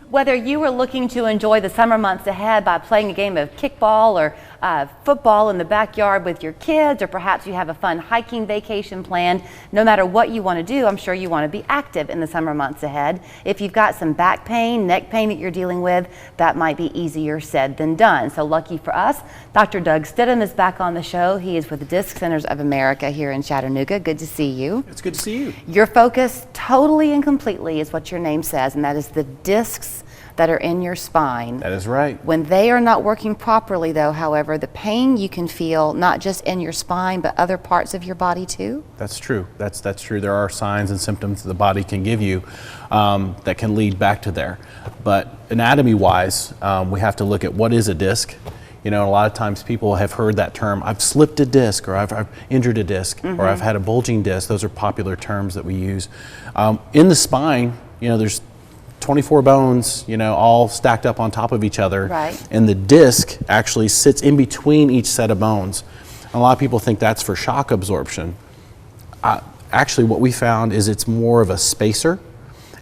Whether you are looking to enjoy the summer months ahead by playing a game of kickball or football in the backyard with your kids, or perhaps you have a fun hiking vacation planned, no matter what you want to do, I'm sure you want to be active in the summer months ahead. If you've got some back pain, neck pain that you're dealing with, that might be easier said than done. So lucky for us, Dr. Doug Stithem is back on the show. He is with the Disc Centers of America here in Chattanooga. Good to see you. It's good to see you. Your focus totally and completely is what your name says, and that is the discs that are in your spine. That is right. When they are not working properly though, however, the pain you can feel not just in your spine but other parts of your body too? That's true. That's true. There are signs and symptoms the body can give you that can lead back to there. But anatomy wise, we have to look at what is a disc. You know, a lot of times people have heard that term, I've slipped a disc, or I've injured a disc, or I've had a bulging disc. Those are popular terms that we use. In the spine, you know, there's 24 bones, you know, all stacked up on top of each other. Right. And the disc actually sits in between each set of bones. A lot of people think that's for shock absorption. Actually, what we found is it's more of a spacer,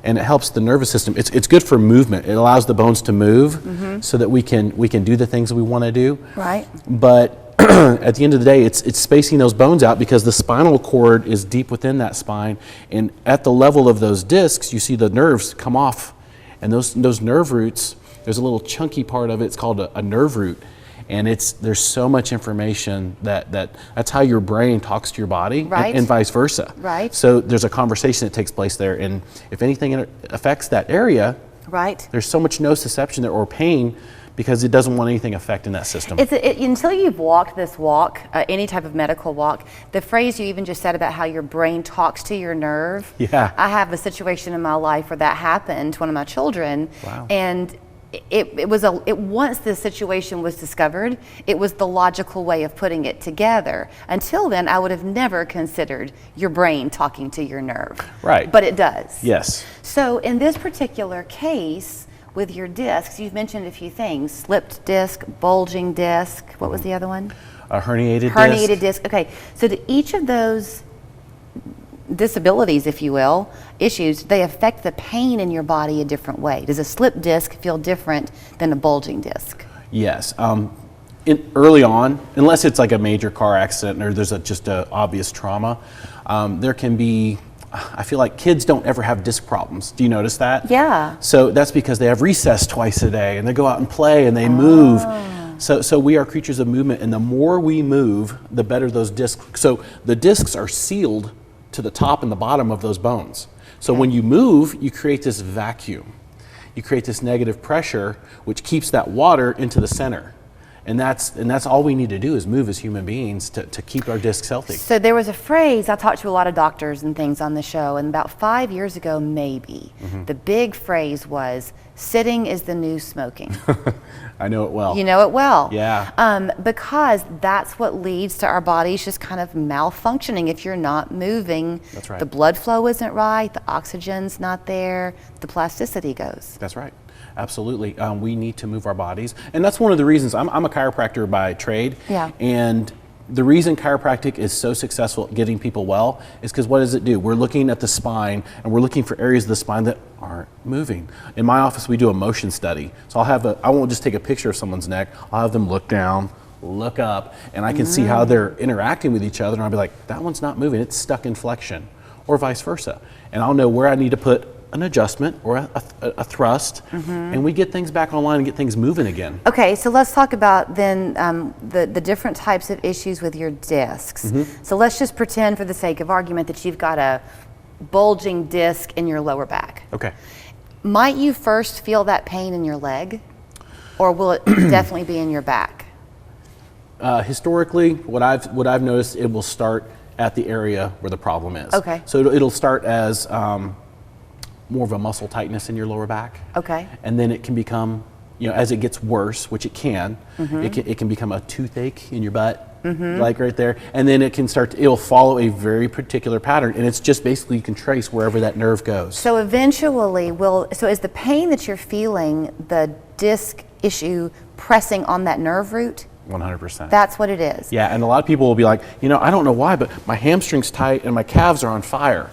and it helps the nervous system. It's good for movement. It allows the bones to move so that we can do the things that we want to do. Right. But at the end of the day, it's spacing those bones out because the spinal cord is deep within that spine, and at the level of those discs, you see the nerves come off, and those nerve roots, there's a little chunky part of it, it's called a nerve root, and there's so much information that's how your brain talks to your body, right, and vice versa. Right. So there's a conversation that takes place there, and if anything affects that area, right, there's so much nociception there or pain, because it doesn't want anything affecting that system. Until you've walked this walk, any type of medical walk, the phrase you even just said about how your brain talks to your nerve. Yeah. I have a situation in my life where that happened to one of my children. Wow. And once this situation was discovered, it was the logical way of putting it together. Until then, I would have never considered your brain talking to your nerve. Right. But it does. Yes. So in this particular case, with your discs, you've mentioned a few things: slipped disc, bulging disc. What was the other one? A herniated disc. Herniated disc. Okay, so do each of those disabilities, if you will, issues, they affect the pain in your body a different way? Does a slipped disc feel different than a bulging disc? Yes. Early on, unless it's like a major car accident or there's just a obvious trauma, there can be, I feel like kids don't ever have disc problems. Do you notice that? Yeah. So that's because they have recess twice a day and they go out and play and they move. So we are creatures of movement, and the more we move, the better those discs. So the discs are sealed to the top and the bottom of those bones. So when you move, you create this vacuum. You create this negative pressure, which keeps that water into the center. And that's all we need to do is move as human beings to keep our discs healthy. So there was a phrase, I talked to a lot of doctors and things on the show, and about 5 years ago, maybe, the big phrase was, sitting is the new smoking. I know it well. You know it well. Yeah. Because that's what leads to our bodies just kind of malfunctioning if you're not moving. That's right. The blood flow isn't right, the oxygen's not there, the plasticity goes. That's right. Absolutely. We need to move our bodies. And that's one of the reasons I'm a chiropractor by trade. Yeah. And the reason chiropractic is so successful at getting people well is because what does it do? We're looking at the spine, and we're looking for areas of the spine that aren't moving. In my office, we do a motion study. So I won't just take a picture of someone's neck. I'll have them look down, look up, and I can see how they're interacting with each other. And I'll be like, that one's not moving. It's stuck in flexion, or vice versa. And I'll know where I need to put an adjustment or a thrust, and we get things back online and get things moving again. Okay, so let's talk about then the different types of issues with your discs. So let's just pretend, for the sake of argument, that you've got a bulging disc in your lower back. Okay. Might you first feel that pain in your leg, or will it definitely be in your back? Historically, what I've noticed, it will start at the area where the problem is. Okay. So it'll start as more of a muscle tightness in your lower back. Okay. And then it can become, you know, as it gets worse, which it can, it can become a toothache in your butt, like right there. And then it'll follow a very particular pattern, and it's just basically you can trace wherever that nerve goes. So eventually so is the pain that you're feeling the disc issue pressing on that nerve root? 100%. That's what it is. Yeah, and a lot of people will be like, you know, I don't know why, but my hamstring's tight and my calves are on fire.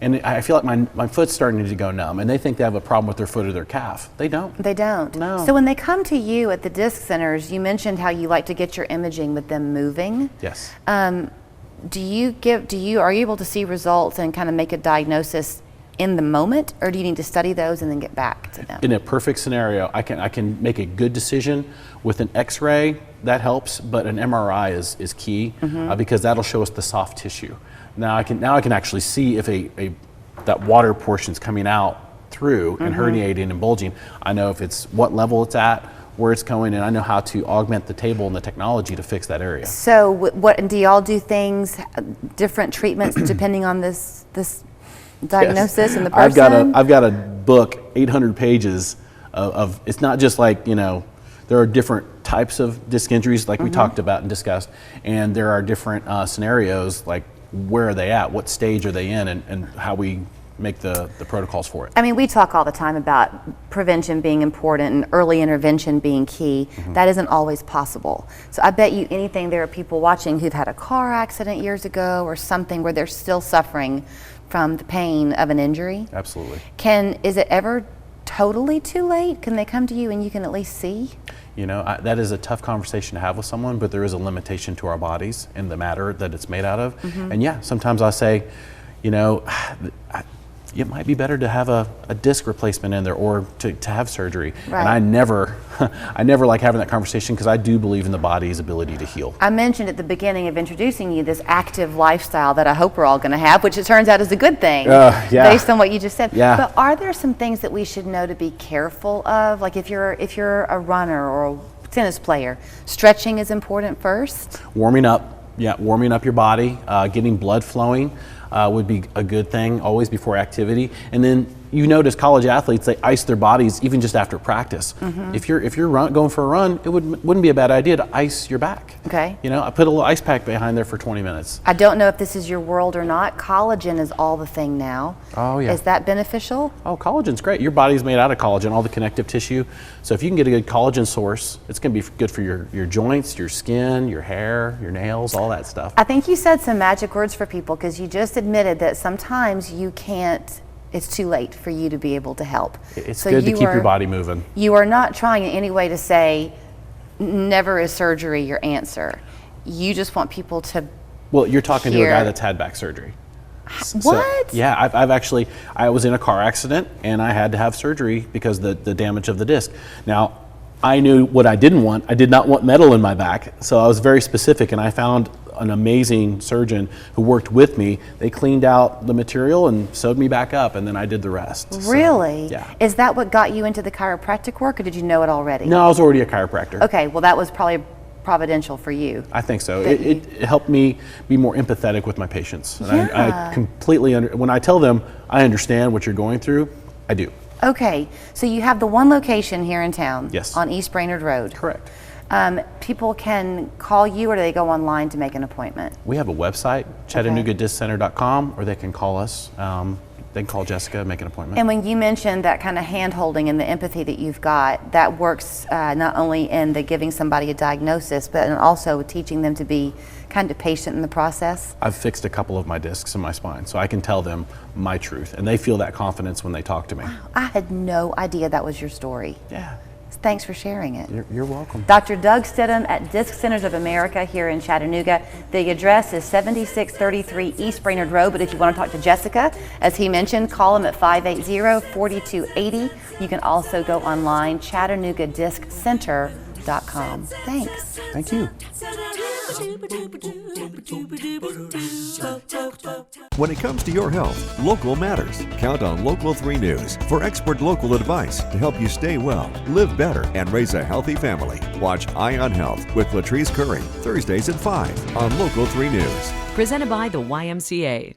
and I feel like my foot's starting to go numb, and they think they have a problem with their foot or their calf. They don't. They don't. No. So when they come to you at the disc centers, you mentioned how you like to get your imaging with them moving. Yes. Are you able to see results and kind of make a diagnosis in the moment, or do you need to study those and then get back to them? In a perfect scenario, I can make a good decision with an X-ray. That helps, but an MRI is key because that'll show us the soft tissue. Now I can actually see if that water portion's coming out through and herniating and bulging. I know if it's what level it's at, where it's going, and I know how to augment the table and the technology to fix that area. So what do y'all do things, different treatments depending on this diagnosis and the person? I've got a book, 800 pages of it's not just like, there are different types of disc injuries like we talked about and discussed, and there are different scenarios, like where are they at, what stage are they in, and how we make the protocols for it. I mean, we talk all the time about prevention being important and early intervention being key. That isn't always possible. So I bet you anything there are people watching who've had a car accident years ago or something where they're still suffering from the pain of an injury. Absolutely. Is it ever totally too late? Can they come to you and you can at least see? That is a tough conversation to have with someone, but there is a limitation to our bodies and the matter that it's made out of. And yeah, sometimes I say, it might be better to have a disc replacement in there or to have surgery. Right. And I never like having that conversation because I do believe in the body's ability to heal. I mentioned at the beginning of introducing you this active lifestyle that I hope we're all going to have, which it turns out is a good thing based on what you just said. Yeah. But are there some things that we should know to be careful of? Like if you're a runner or a tennis player, stretching is important first? Warming up your body, getting blood flowing. Would be a good thing always before activity. And then notice college athletes, they ice their bodies even just after practice. If you're going for a run, it wouldn't be a bad idea to ice your back. Okay. I put a little ice pack behind there for 20 minutes. I don't know if this is your world or not. Collagen is all the thing now. Oh yeah. Is that beneficial? Oh, collagen's great. Your body's made out of collagen, all the connective tissue. So if you can get a good collagen source, it's going to be good for your joints, your skin, your hair, your nails, all that stuff. I think you said some magic words for people because you just admitted that sometimes you can't, it's too late for you to be able to help. It's good to keep your body moving. You are not trying in any way to say, never is surgery your answer. You just want people to Well, you're talking to a guy that's had back surgery. What? So, yeah, I was in a car accident and I had to have surgery because the damage of the disc. Now, I knew what I didn't want. I did not want metal in my back, so I was very specific, and I found an amazing surgeon who worked with me. They cleaned out the material and sewed me back up, and then I did the rest. Really? So, yeah. Is that what got you into the chiropractic work, or did you know it already? No, I was already a chiropractor. Okay, well that was probably providential for you. I think so. It helped me be more empathetic with my patients. And Yeah. I completely, when I tell them I understand what you're going through, I do. Okay, so you have the one location here in town. Yes. On East Brainerd Road. Correct. People can call you, or do they go online to make an appointment? We have a website, ChattanoogaDiscCenter.com, or they can call us. They can call Jessica, make an appointment. And when you mentioned that kind of hand-holding and the empathy that you've got, that works not only in the giving somebody a diagnosis, but in also teaching them to be kind of patient in the process? I've fixed a couple of my discs in my spine, so I can tell them my truth, and they feel that confidence when they talk to me. Wow, I had no idea that was your story. Yeah. Thanks for sharing it. You're welcome. Dr. Doug Stithem at Disc Centers of America here in Chattanooga. The address is 7633 East Brainerd Road, but if you want to talk to Jessica, as he mentioned, call him at 580-4280. You can also go online, ChattanoogaDiscCenter.com. Thanks. Thank you. When it comes to your health, local matters. Count on Local 3 News for expert local advice to help you stay well, live better, and raise a healthy family. Watch Eye on Health with Latrice Curry, Thursdays at 5 on Local 3 News. Presented by the YMCA.